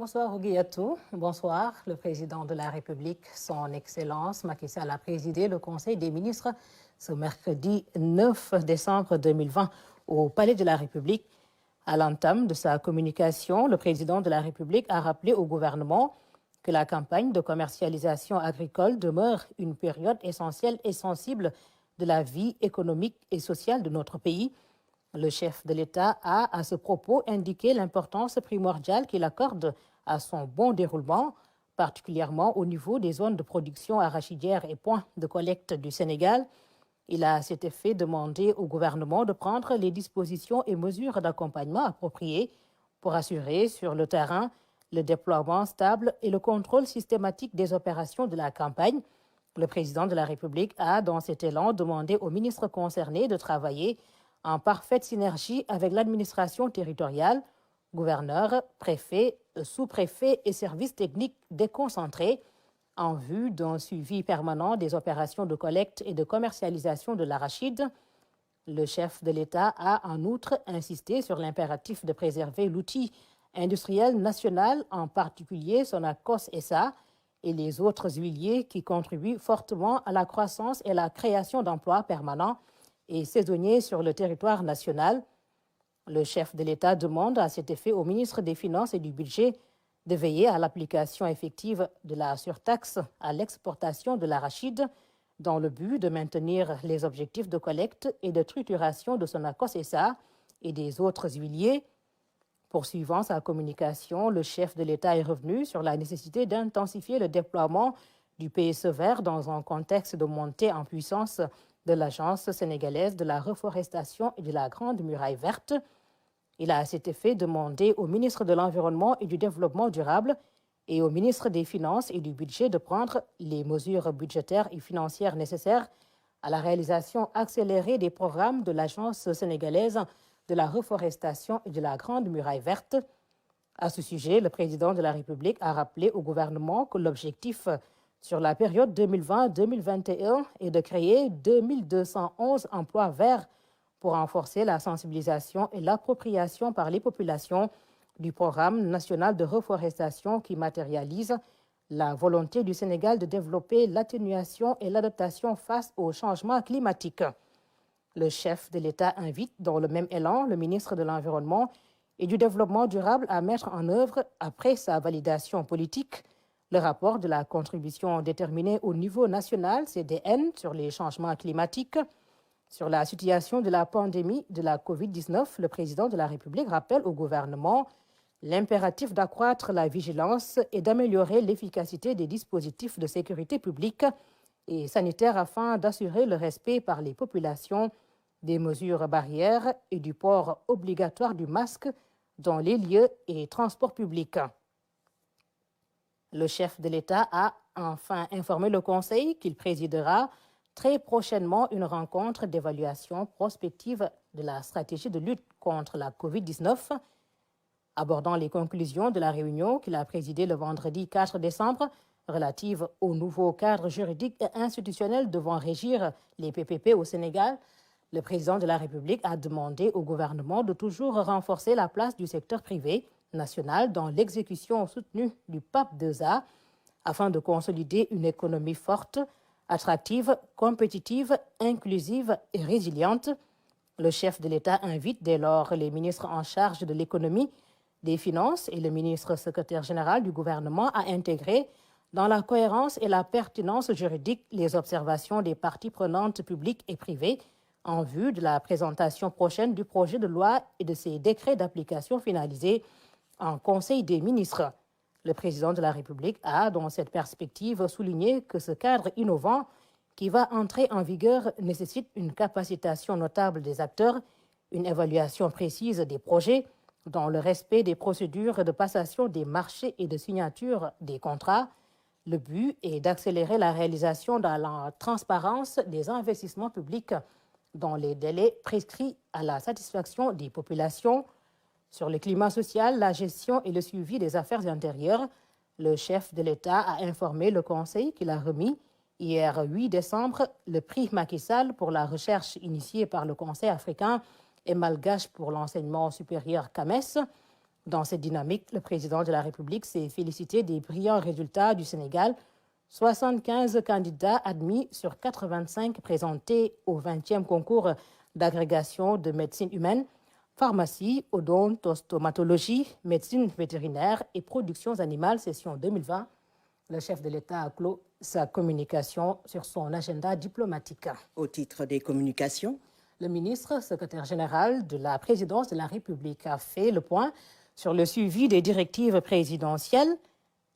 Bonsoir Ouguiatou. Bonsoir. Le président de la République, son Excellence Macky Sall, a présidé le Conseil des ministres ce mercredi 9 décembre 2020 au Palais de la République. À l'entame de sa communication, le président de la République a rappelé au gouvernement que la campagne de commercialisation agricole demeure une période essentielle et sensible de la vie économique et sociale de notre pays. Le chef de l'État a, à ce propos, indiqué l'importance primordiale qu'il accorde à son bon déroulement, particulièrement au niveau des zones de production arachidière et points de collecte du Sénégal. Il a à cet effet demandé au gouvernement de prendre les dispositions et mesures d'accompagnement appropriées pour assurer sur le terrain le déploiement stable et le contrôle systématique des opérations de la campagne. Le président de la République a, dans cet élan, demandé aux ministres concernés de travailler en parfaite synergie avec l'administration territoriale, gouverneurs, préfets, sous-préfets et services techniques déconcentrés en vue d'un suivi permanent des opérations de collecte et de commercialisation de l'arachide. Le chef de l'État a en outre insisté sur l'impératif de préserver l'outil industriel national, en particulier Sonacos SA et les autres huiliers qui contribuent fortement à la croissance et la création d'emplois permanents et saisonniers sur le territoire national. Le chef de l'État demande à cet effet au ministre des Finances et du Budget de veiller à l'application effective de la surtaxe à l'exportation de l'arachide dans le but de maintenir les objectifs de collecte et de trituration de Sonacos SA et des autres huiliers. Poursuivant sa communication, le chef de l'État est revenu sur la nécessité d'intensifier le déploiement du PSE vert dans un contexte de montée en puissance de l'Agence sénégalaise de la reforestation et de la Grande Muraille verte. Il a à cet effet demandé au ministre de l'Environnement et du Développement durable et au ministre des Finances et du Budget de prendre les mesures budgétaires et financières nécessaires à la réalisation accélérée des programmes de l'Agence sénégalaise de la reforestation et de la Grande Muraille verte. À ce sujet, le président de la République a rappelé au gouvernement que l'objectif sur la période 2020-2021 est de créer 2211 emplois verts pour renforcer la sensibilisation et l'appropriation par les populations du programme national de reforestation qui matérialise la volonté du Sénégal de développer l'atténuation et l'adaptation face au changement climatique. Le chef de l'État invite, dans le même élan, le ministre de l'Environnement et du Développement durable à mettre en œuvre, après sa validation politique, le rapport de la contribution déterminée au niveau national, CDN, sur les changements climatiques. Sur la situation de la pandémie de la COVID-19, le président de la République rappelle au gouvernement l'impératif d'accroître la vigilance et d'améliorer l'efficacité des dispositifs de sécurité publique et sanitaire afin d'assurer le respect par les populations des mesures barrières et du port obligatoire du masque dans les lieux et transports publics. Le chef de l'État a enfin informé le Conseil qu'il présidera très prochainement une rencontre d'évaluation prospective de la stratégie de lutte contre la COVID-19. Abordant les conclusions de la réunion qu'il a présidée le vendredi 4 décembre, relative au nouveau cadre juridique et institutionnel devant régir les PPP au Sénégal, le président de la République a demandé au gouvernement de toujours renforcer la place du secteur privé national dans l'exécution soutenue du PAP 2A afin de consolider une économie forte, attractive, compétitive, inclusive et résiliente. Le chef de l'État invite dès lors les ministres en charge de l'économie, des finances et le ministre secrétaire général du gouvernement à intégrer dans la cohérence et la pertinence juridique les observations des parties prenantes publiques et privées en vue de la présentation prochaine du projet de loi et de ses décrets d'application finalisés en Conseil des ministres. Le président de la République a, dans cette perspective, souligné que ce cadre innovant qui va entrer en vigueur nécessite une capacitation notable des acteurs, une évaluation précise des projets, dans le respect des procédures de passation des marchés et de signature des contrats. Le but est d'accélérer la réalisation dans la transparence des investissements publics dans les délais prescrits à la satisfaction des populations. Sur le climat social, la gestion et le suivi des affaires intérieures, le chef de l'État a informé le Conseil qu'il a remis hier 8 décembre le prix Macky Sall pour la recherche initiée par le Conseil africain et malgache pour l'enseignement supérieur CAMES. Dans cette dynamique, le président de la République s'est félicité des brillants résultats du Sénégal. 75 candidats admis sur 85 présentés au 20e concours d'agrégation de médecine humaine, pharmacie, odontostomatologie, médecine vétérinaire et productions animales session 2020. Le chef de l'État a clos sa communication sur son agenda diplomatique. Au titre des communications, le ministre secrétaire général de la présidence de la République a fait le point sur le suivi des directives présidentielles.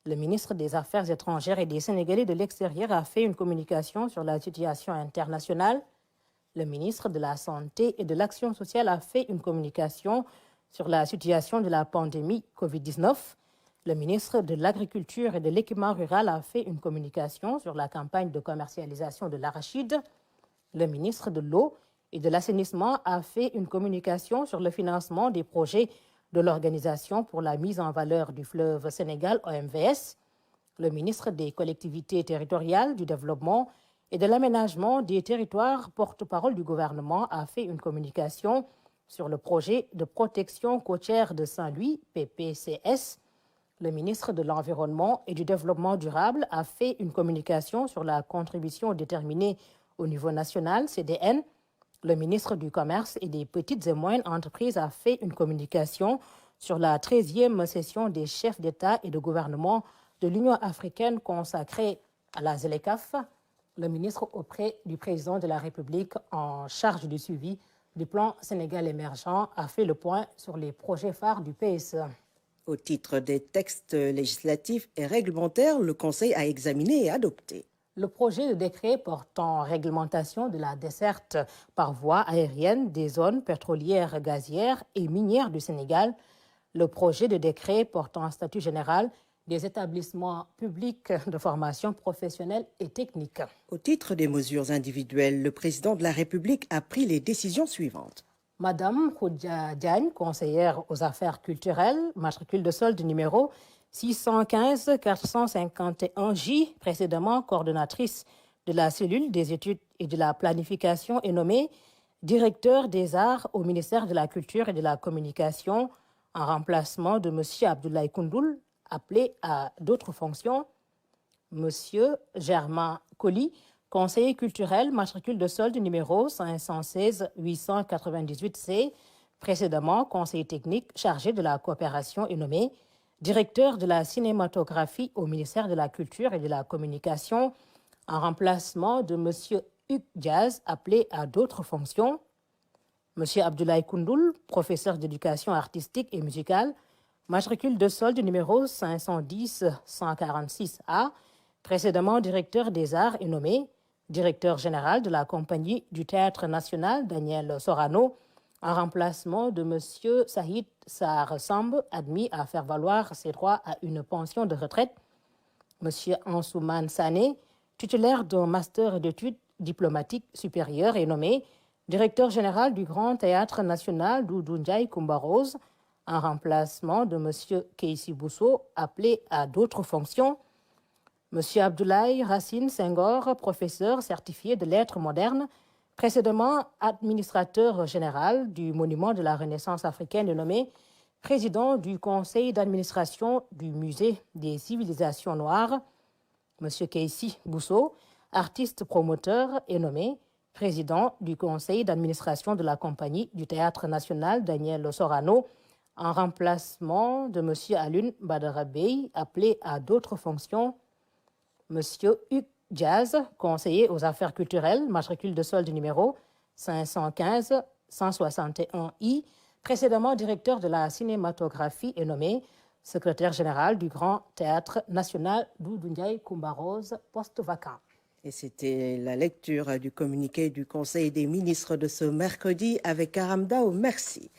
Le ministre des Affaires étrangères et des Sénégalais de l'extérieur a fait une communication sur la situation internationale. Le ministre de la Santé et de l'Action sociale a fait une communication sur la situation de la pandémie Covid-19. Le ministre de l'Agriculture et de l'Équipement rural a fait une communication sur la campagne de commercialisation de l'arachide. Le ministre de l'Eau et de l'Assainissement a fait une communication sur le financement des projets de l'Organisation pour la mise en valeur du fleuve Sénégal, OMVS. Le ministre des Collectivités territoriales, du Développement et de l'Aménagement des territoires, porte-parole du gouvernement, a fait une communication sur le projet de protection côtière de Saint-Louis, PPCS. Le ministre de l'Environnement et du Développement durable a fait une communication sur la contribution déterminée au niveau national, CDN. Le ministre du Commerce et des Petites et Moyennes Entreprises a fait une communication sur la 13e session des chefs d'État et de gouvernement de l'Union africaine consacrée à la ZLECAf. Le ministre auprès du président de la République en charge du suivi du plan Sénégal émergent a fait le point sur les projets phares du PSE. Au titre des textes législatifs et réglementaires, le Conseil a examiné et adopté le projet de décret portant réglementation de la desserte par voie aérienne des zones pétrolières, gazières et minières du Sénégal, le projet de décret portant statut général des établissements publics de formation professionnelle et technique. Au titre des mesures individuelles, le président de la République a pris les décisions suivantes. Madame Khoudia Diagne, conseillère aux affaires culturelles, matricule de solde numéro 615-451J, précédemment coordonnatrice de la cellule des études et de la planification, est nommée directeur des arts au ministère de la Culture et de la Communication en remplacement de M. Abdoulaye Koundoul, appelé à d'autres fonctions. M. Germain Colli, conseiller culturel, matricule de solde numéro 516-898C, précédemment conseiller technique chargé de la coopération, est nommé directeur de la cinématographie au ministère de la Culture et de la Communication, en remplacement de M. Hugues Diaz, appelé à d'autres fonctions. M. Abdoulaye Koundoul, professeur d'éducation artistique et musicale, matricule de solde numéro 510-146A, précédemment directeur des arts, est nommé directeur général de la compagnie du Théâtre national Daniel Sorano, en remplacement de M. Sahid Sarr-Samb, admis à faire valoir ses droits à une pension de retraite. M. Ansouman Sané, titulaire d'un master d'études diplomatiques supérieures, est nommé directeur général du Grand Théâtre national Doudou Ndiaye Coumba Rose, en remplacement de M. Keïsi Bousso, appelé à d'autres fonctions. M. Abdoulaye Racine Senghor, professeur certifié de lettres modernes, précédemment administrateur général du Monument de la Renaissance africaine, est nommé président du conseil d'administration du Musée des civilisations noires. M. Keïsi Bousso, artiste promoteur, est nommé président du conseil d'administration de la compagnie du Théâtre national Daniel Sorano, en remplacement de M. Alun Badara Bey, appelé à d'autres fonctions. M. Hugues Diaz, conseiller aux affaires culturelles, matricule de solde numéro 515-161I, précédemment directeur de la cinématographie, est nommé secrétaire général du Grand Théâtre national Doudou Ndiaye Coumba Rose, poste vacant. Et c'était la lecture du communiqué du Conseil des ministres de ce mercredi avec Aram Dao. Merci.